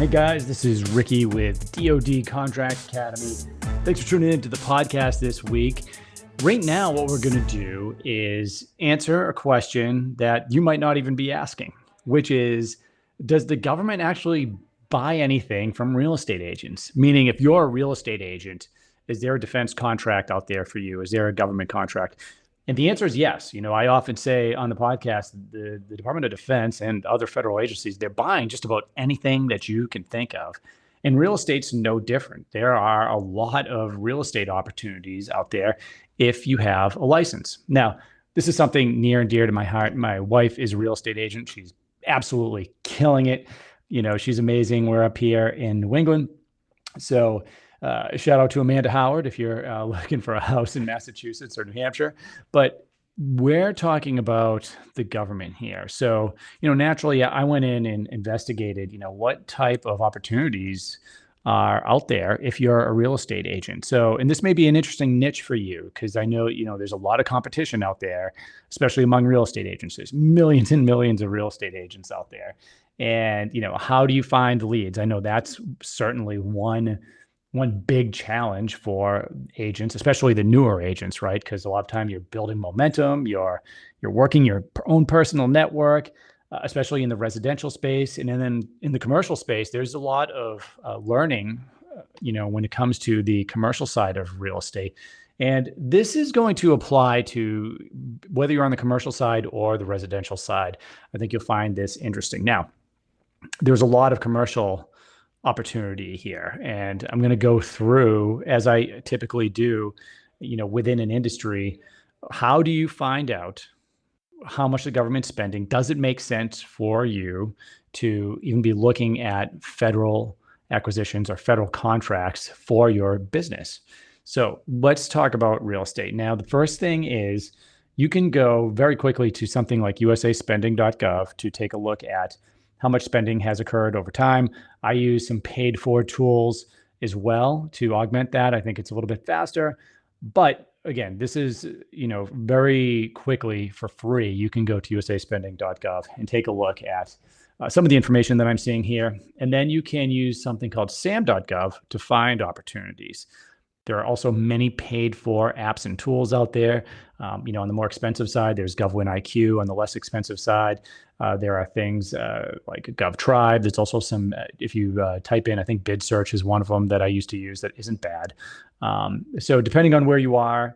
Hey guys, this is Ricky with DoD Contract Academy. Thanks for tuning in to the podcast this week. Right now, what we're going to do is answer a question that you might not even be asking, which is, does the government actually buy anything from real estate agents? Meaning, if you're a real estate agent, is there a defense contract out there for you? Is there a government contract? And the answer is yes. I often say on the podcast, the Department of Defense and other federal agencies, they're buying just about anything that you can think of. And real estate's no different. There are a lot of real estate opportunities out there if you have a license. Now, this is something near and dear to my heart. My wife is a real estate agent. She's absolutely killing it. She's amazing. We're up here in New England. So shout out to Amanda Howard if you're looking for a house in Massachusetts or New Hampshire. But we're talking about the government here. So, naturally, I went in and investigated, what type of opportunities are out there if you're a real estate agent. So, and this may be an interesting niche for you because I know, there's a lot of competition out there, especially among real estate agents. There's millions and millions of real estate agents out there. And, how do you find leads? I know that's certainly one big challenge for agents, especially the newer agents, right? Because a lot of time you're building momentum, you're working your own personal network, especially in the residential space. And then in the commercial space, there's a lot of learning, when it comes to the commercial side of real estate. And this is going to apply to whether you're on the commercial side or the residential side. I think you'll find this interesting. Now, there's a lot of commercial opportunity here. And I'm going to go through, as I typically do, within an industry, how do you find out how much the government's spending? Does it make sense for you to even be looking at federal acquisitions or federal contracts for your business? So let's talk about real estate. Now, the first thing is you can go very quickly to something like usaspending.gov to take a look at how much spending has occurred over time. I use some paid for tools as well to augment that. I think it's a little bit faster. But again, this is, very quickly for free. You can go to usaspending.gov and take a look at some of the information that I'm seeing here. And then you can use something called sam.gov to find opportunities. There are also many paid for apps and tools out there. On the more expensive side, there's GovWin IQ. On the less expensive side, there are things like GovTribe. There's also some, if you type in, I think Bid Search is one of them that I used to use that isn't bad. So depending on where you are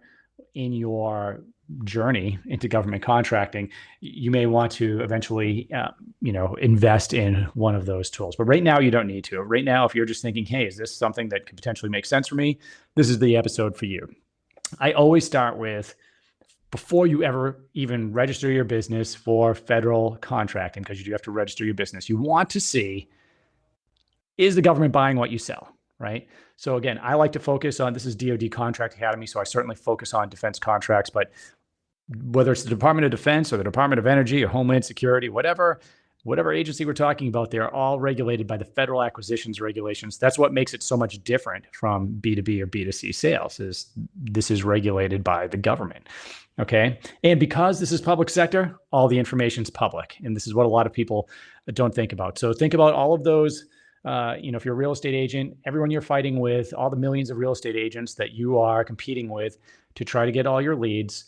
in your journey into government contracting, you may want to eventually, invest in one of those tools. But right now, you don't need to. Right now, if you're just thinking, hey, is this something that could potentially make sense for me? This is the episode for you. I always start with, before you ever even register your business for federal contracting, because you do have to register your business, you want to see, is the government buying what you sell, right? So again, I like to focus on, this is DoD Contract Academy, so I certainly focus on defense contracts, but whether it's the Department of Defense or the Department of Energy or Homeland Security, whatever agency we're talking about, they're all regulated by the federal acquisitions regulations. That's what makes it so much different from B2B or B2C sales, is this is regulated by the government. Okay. And because this is public sector, all the information is public. And this is what a lot of people don't think about. So think about all of those, if you're a real estate agent, everyone you're fighting with, all the millions of real estate agents that you are competing with to try to get all your leads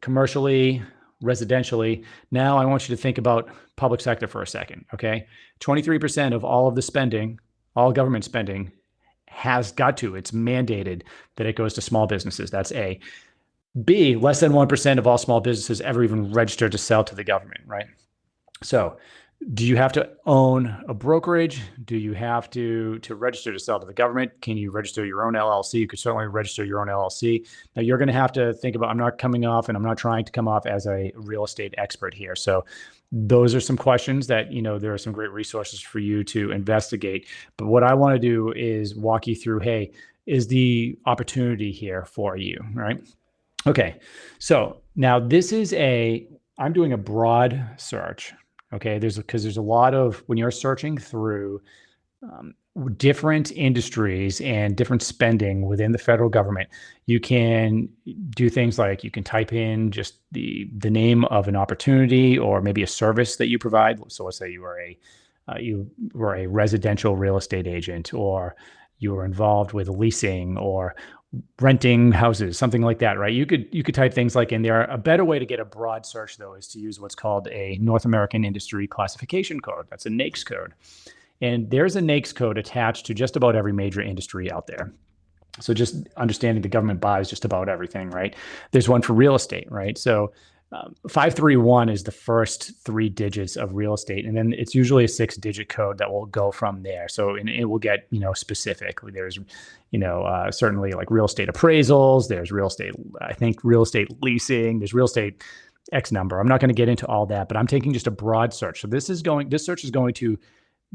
commercially, residentially. Now I want you to think about public sector for a second. Okay. 23% of all of the spending, all government spending it's mandated that it goes to small businesses. That's A. B, less than 1% of all small businesses ever even register to sell to the government, right? So do you have to own a brokerage? Do you have to register to sell to the government? Can you register your own LLC? You could certainly register your own LLC. Now you're going to have to think about, I'm not trying to come off as a real estate expert here. So those are some questions that, there are some great resources for you to investigate. But what I want to do is walk you through, hey, is the opportunity here for you, right? Okay. So now I'm doing a broad search. Okay. Because there's a lot of, when you're searching through different industries and different spending within the federal government, you can do things like you can type in just the name of an opportunity or maybe a service that you provide. So let's say you are you were a residential real estate agent, or you were involved with leasing or renting houses, something like that, right? You could type things like in there. A better way to get a broad search, though, is to use what's called a North American Industry Classification Code. That's a NAICS code. And there's a NAICS code attached to just about every major industry out there. So just understanding the government buys just about everything, right? There's one for real estate, right? So 531 is the first 3 digits of real estate, and then it's usually a 6-digit code that will go from there. So it will get specific. There's certainly like real estate appraisals. There's real estate, I think real estate leasing. There's real estate X number. I'm not going to get into all that, but I'm taking just a broad search. So this search is going to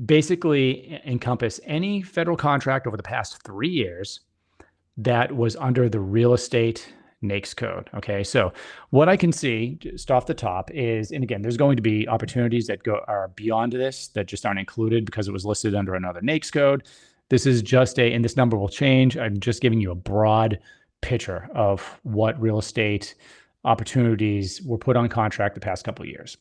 basically encompass any federal contract over the past 3 years that was under the real estate NAICS code. Okay, so what I can see just off the top is, and again, there's going to be opportunities that are beyond this that just aren't included because it was listed under another NAICS code. This is just and this number will change. I'm just giving you a broad picture of what real estate opportunities were put on contract the past couple of years.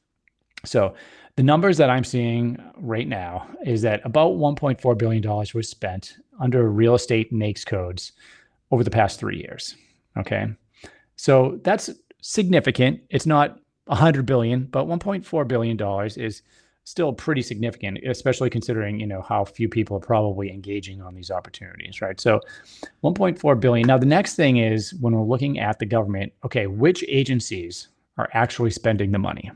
So the numbers that I'm seeing right now is that about $1.4 billion was spent under real estate NAICS codes over the past 3 years. Okay. So that's significant. It's not $100 billion, but $1.4 billion is still pretty significant, especially considering, how few people are probably engaging on these opportunities, right? So 1.4 billion. Now, the next thing is when we're looking at the government, okay, which agencies are actually spending the money?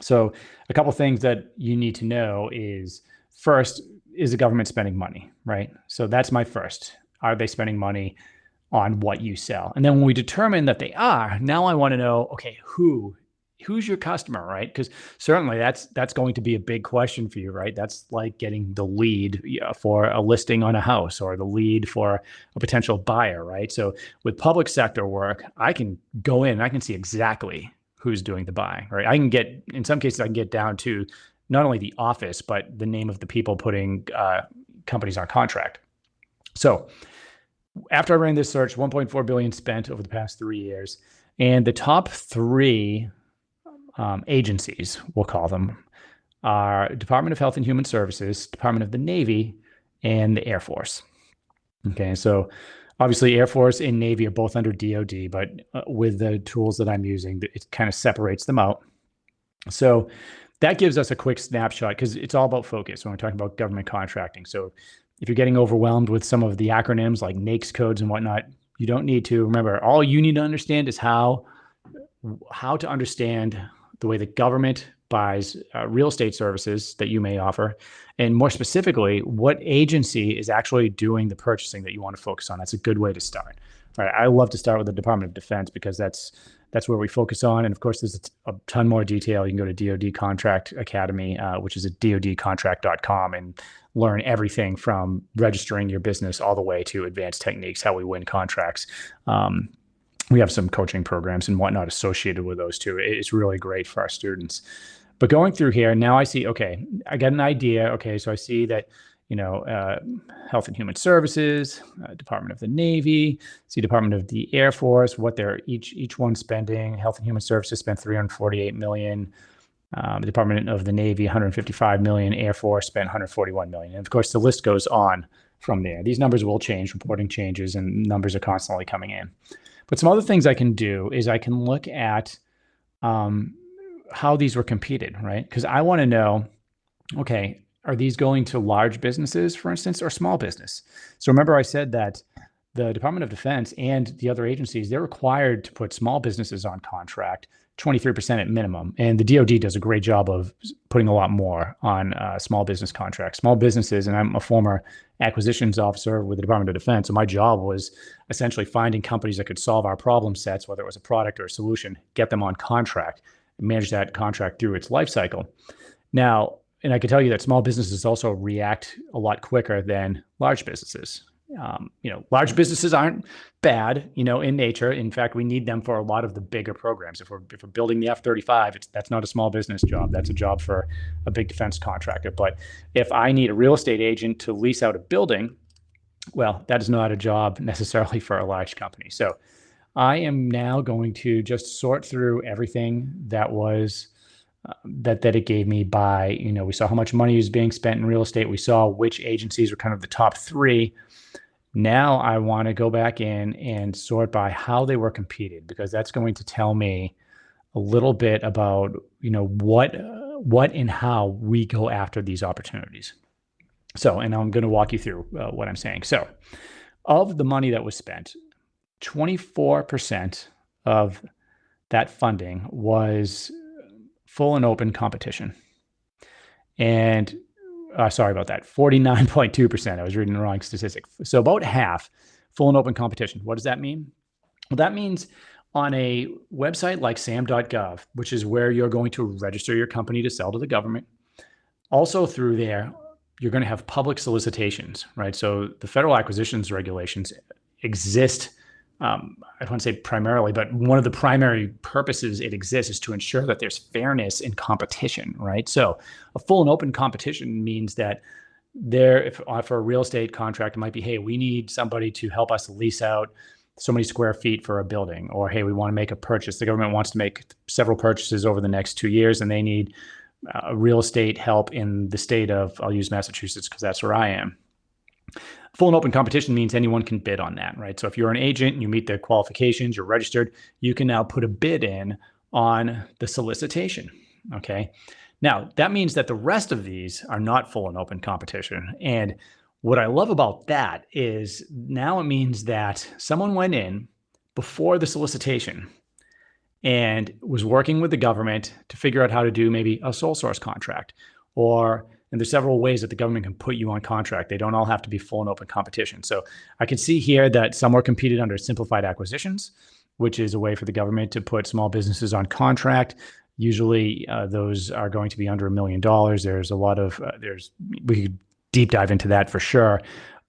So a couple of things that you need to know is, first, is the government spending money, right? So that's my first. Are they spending money on what you sell? And then when we determine that they are, now I want to know, okay, who's your customer, right? Because certainly that's going to be a big question for you, right? That's like getting the lead for a listing on a house or the lead for a potential buyer, right? So with public sector work, I can go in, I can see exactly who's doing the buying, right? In some cases, I can get down to not only the office, but the name of the people putting companies on contract. So after I ran this search, 1.4 billion spent over the past 3 years, and the top 3 agencies, we'll call them, are Department of Health and Human Services, Department of the Navy, and the Air Force. Okay, so obviously Air Force and Navy are both under DoD, but with the tools that I'm using, it kind of separates them out. So that gives us a quick snapshot because it's all about focus when we're talking about government contracting. So if you're getting overwhelmed with some of the acronyms like NAICS codes and whatnot, you don't need to. Remember, all you need to understand is how to understand the way the government buys real estate services that you may offer, and more specifically, what agency is actually doing the purchasing that you want to focus on. That's a good way to start. All right, I love to start with the Department of Defense because that's where we focus on. And of course, there's a ton more detail. You can go to DoD Contract Academy, which is at dodcontract.com, and learn everything from registering your business all the way to advanced techniques, how we win contracts. We have some coaching programs and whatnot associated with those too. It's really great for our students. But going through here, now I see, okay, I got an idea. Okay, so I see that, Health and Human Services, Department of the Navy, see Department of the Air Force, what they're each one spending. Health and Human Services spent $348 million. The Department of the Navy, $155 million. Air Force spent $141 million. And of course, the list goes on from there. These numbers will change, reporting changes, and numbers are constantly coming in. But some other things I can do is I can look at how these were competed, right? Because I want to know, okay, are these going to large businesses, for instance, or small business? So remember I said that the Department of Defense and the other agencies, they're required to put small businesses on contract, 23% at minimum. And the DoD does a great job of putting a lot more on small business contracts. Small businesses, and I'm a former acquisitions officer with the Department of Defense, so my job was essentially finding companies that could solve our problem sets, whether it was a product or a solution, get them on contract, and manage that contract through its life cycle. Now, and I can tell you that small businesses also react a lot quicker than large businesses. Large businesses aren't bad, in nature. In fact, we need them for a lot of the bigger programs. If we're building the F-35, that's not a small business job. That's a job for a big defense contractor. But if I need a real estate agent to lease out a building, well, that is not a job necessarily for a large company. So I am now going to just sort through everything that was that it gave me by, we saw how much money was being spent in real estate. We saw which agencies were kind of the top three. Now I want to go back in and sort by how they were competed, because that's going to tell me a little bit about, what and how we go after these opportunities. So, and I'm going to walk you through what I'm saying. So, of the money that was spent, 24% of that funding was full and open competition. And sorry about that, 49.2%. I was reading the wrong statistic. So about half full and open competition. What does that mean? Well, that means on a website like sam.gov, which is where you're going to register your company to sell to the government, also through there, you're going to have public solicitations, right? So the federal acquisitions regulations exist. I don't want to say primarily, but one of the primary purposes it exists is to ensure that there's fairness in competition, right? So a full and open competition means that for a real estate contract, it might be, hey, we need somebody to help us lease out so many square feet for a building, or hey, we want to make a purchase. The government wants to make several purchases over the next 2 years, and they need real estate help in the state of, I'll use Massachusetts because that's where I am. Full and open competition means anyone can bid on that, right? So if you're an agent and you meet the qualifications, you're registered, you can now put a bid in on the solicitation, okay? Now, that means that the rest of these are not full and open competition. And what I love about that is now it means that someone went in before the solicitation and was working with the government to figure out how to do maybe a sole source contract, and there's several ways that the government can put you on contract. They don't all have to be full and open competition. So I can see here that some were competed under simplified acquisitions, which is a way for the government to put small businesses on contract. Usually those are going to be under $1 million. There's a lot of, we could deep dive into that for sure.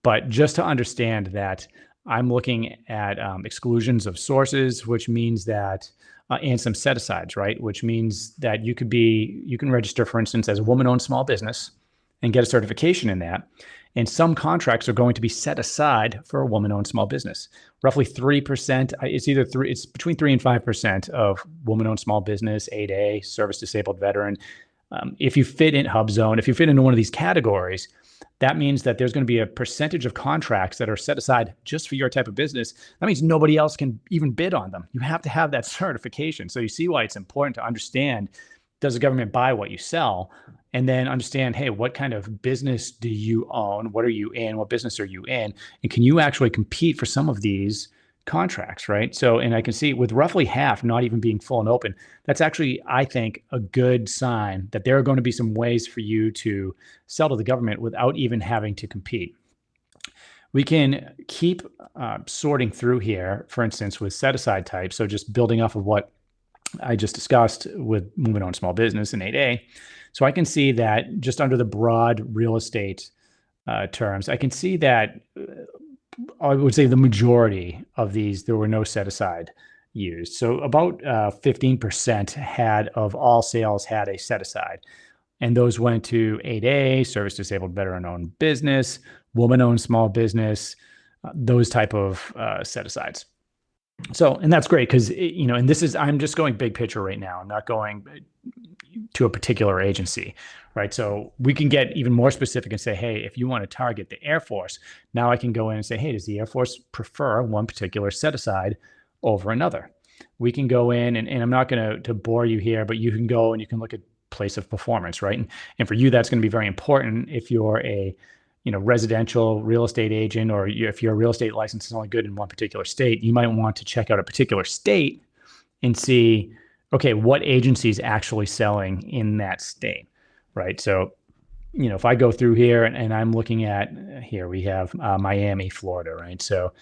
But just to understand that I'm looking at exclusions of sources, which means that, and some set-asides, right? Which means that you can register, for instance, as a woman-owned small business and get a certification in that. And some contracts are going to be set aside for a woman-owned small business. Roughly 3%, it's between 3 and 5% of woman-owned small business, 8A, service-disabled veteran. If you fit in HubZone, if you fit into one of these categories, that means that there's going to be a percentage of contracts that are set aside just for your type of business. That means nobody else can even bid on them. You have to have that certification. So you see why it's important to understand, does the government buy what you sell? And then understand, hey, what kind of business do you own? What are you in? What business are you in? And can you actually compete for some of these contracts, right? So, and I can see with roughly half not even being full and open, that's actually, I think, a good sign that there are going to be some ways for you to sell to the government without even having to compete. We can keep sorting through here, for instance, with set-aside types. So just building off of what I just discussed with moving on small business in 8A. So I can see that just under the broad real estate terms, I can see that I would say the majority of these, there were no set aside used. So about 15% of all sales had a set aside. And those went to 8A, service disabled veteran owned business, woman owned small business, those type of set asides. So, and that's great because, and this is, I'm just going big picture right now. I'm not going to a particular agency, right? So we can get even more specific and say, hey, if you want to target the Air Force, now I can go in and say, hey, does the Air Force prefer one particular set aside over another? We can go in and I'm not going to bore you here, but you can go and you can look at place of performance, right? And for you, that's going to be very important if you're a residential real estate agent, or if your real estate license is only good in one particular state, you might want to check out a particular state and see, okay, what agency is actually selling in that state, right? So, if I go through here and I'm looking at, here we have Miami, Florida, right? So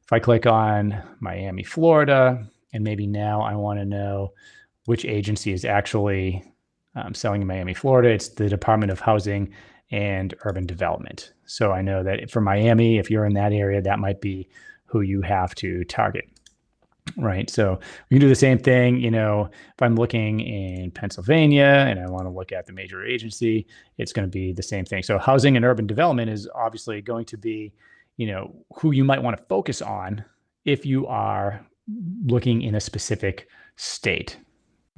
if I click on Miami, Florida, and maybe now I want to know which agency is actually selling in Miami, Florida, it's the Department of Housing and Urban Development. So I know that for Miami, if you're in that area, that might be who you have to target, right? So we can do the same thing, if I'm looking in Pennsylvania and I want to look at the major agency, it's going to be the same thing. So Housing and Urban Development is obviously going to be, who you might want to focus on if you are looking in a specific state,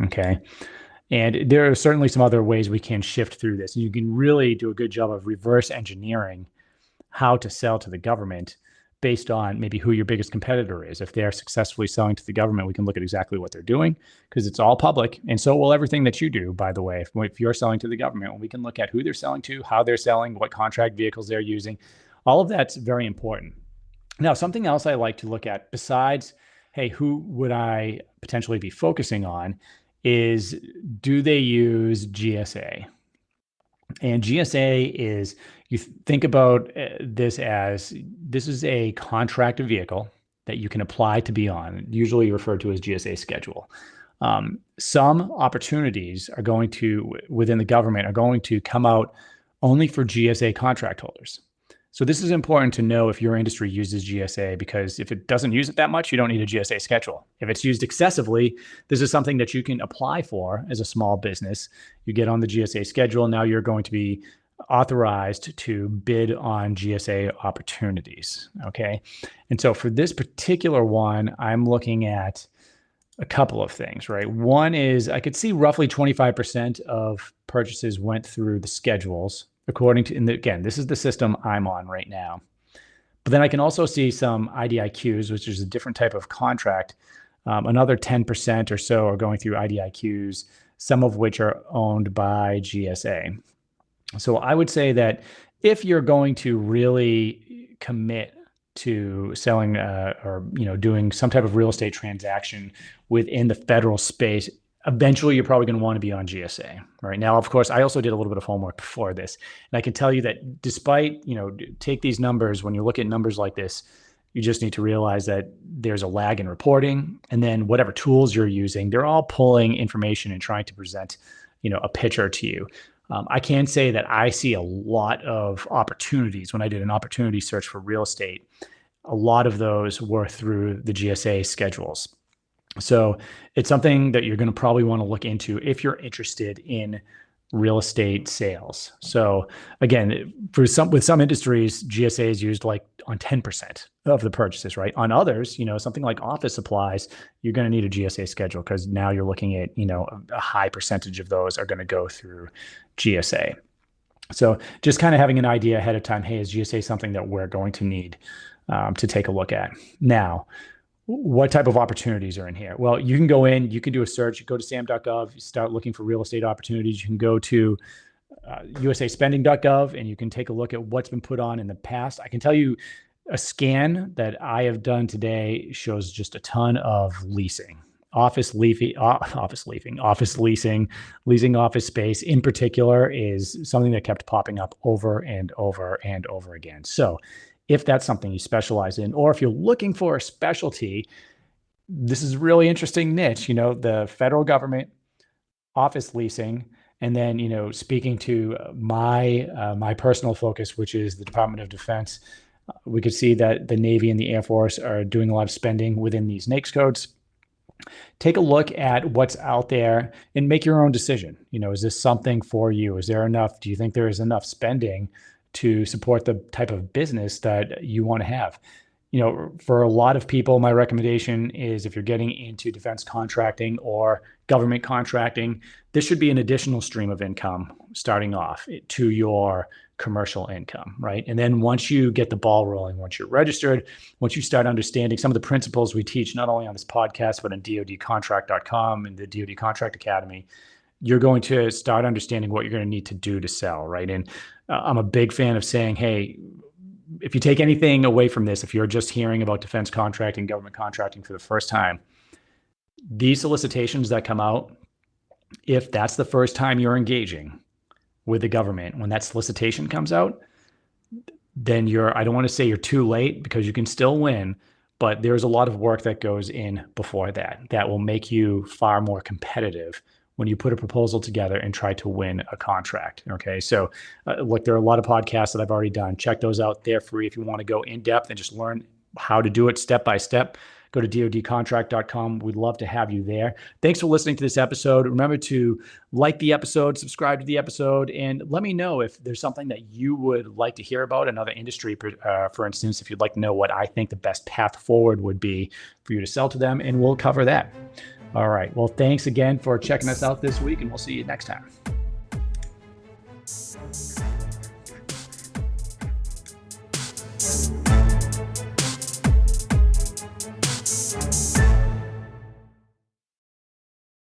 okay? And there are certainly some other ways we can shift through this. You can really do a good job of reverse engineering how to sell to the government based on maybe who your biggest competitor is. If they're successfully selling to the government, we can look at exactly what they're doing because it's all public. And so will everything that you do, by the way. If you're selling to the government, we can look at who they're selling to, how they're selling, what contract vehicles they're using. All of that's very important. Now, something else I like to look at besides, hey, who would I potentially be focusing on is, do they use GSA? And GSA is, you think about this as, this is a contracted vehicle that you can apply to be on, usually referred to as GSA schedule. Some opportunities are going to, within the government, are going to come out only for GSA contract holders. So this is important to know if your industry uses GSA, because if it doesn't use it that much, you don't need a GSA schedule. If it's used excessively, this is something that you can apply for as a small business. You get on the GSA schedule. Now you're going to be authorized to bid on GSA opportunities. Okay. And so for this particular one, I'm looking at a couple of things, right? One is I could see roughly 25% of purchases went through the schedules, according to, and again, this is the system I'm on right now. But then I can also see some IDIQs, which is a different type of contract. Another 10% or so are going through IDIQs, some of which are owned by GSA. So I would say that if you're going to really commit to selling or doing some type of real estate transaction within the federal space, eventually you're probably going to want to be on GSA. Right now, of course, I also did a little bit of homework before this, and I can tell you that despite, take these numbers, when you look at numbers like this, you just need to realize that there's a lag in reporting, and then whatever tools you're using, they're all pulling information and trying to present, a picture to you. I can say that I see a lot of opportunities. When I did an opportunity search for real estate, a lot of those were through the GSA schedules. So it's something that you're going to probably want to look into if you're interested in real estate sales. So again, with some industries, GSA is used like on 10% of the purchases, right? On others, something like office supplies, you're going to need a GSA schedule because now you're looking at, a high percentage of those are going to go through GSA. So just kind of having an idea ahead of time, hey, is GSA something that we're going to need to take a look at? Now, what type of opportunities are in here? Well, you can go in, you can do a search, you go to sam.gov, you start looking for real estate opportunities. You can go to usaspending.gov and you can take a look at what's been put on in the past. I can tell you a scan that I have done today shows just a ton of leasing, office leasing, leasing office space in particular is something that kept popping up over and over and over again. So if that's something you specialize in, or if you're looking for a specialty, this is a really interesting niche, the federal government, office leasing, and then, speaking to my personal focus, which is the Department of Defense, we could see that the Navy and the Air Force are doing a lot of spending within these NAICS codes. Take a look at what's out there and make your own decision. Is this something for you? Is there enough? Do you think there is enough spending to support the type of business that you want to have? For a lot of people, my recommendation is if you're getting into defense contracting or government contracting, this should be an additional stream of income starting off to your commercial income, right? And then once you get the ball rolling, once you're registered, once you start understanding some of the principles we teach, not only on this podcast, but on dodcontract.com and the DoD Contract Academy, you're going to start understanding what you're going to need to do to sell, right? And I'm a big fan of saying, hey, if you take anything away from this, if you're just hearing about defense contracting, government contracting for the first time, these solicitations that come out, if that's the first time you're engaging with the government, when that solicitation comes out, then I don't want to say you're too late because you can still win, but there's a lot of work that goes in before that will make you far more competitive when you put a proposal together and try to win a contract. Okay. So look, there are a lot of podcasts that I've already done. Check those out. They're free. If you want to go in depth and just learn how to do it step by step, go to dodcontract.com. We'd love to have you there. Thanks for listening to this episode. Remember to like the episode, subscribe to the episode, and let me know if there's something that you would like to hear about, another industry, for instance, if you'd like to know what I think the best path forward would be for you to sell to them, and we'll cover that. All right. Well, thanks again for checking us out this week, and we'll see you next time.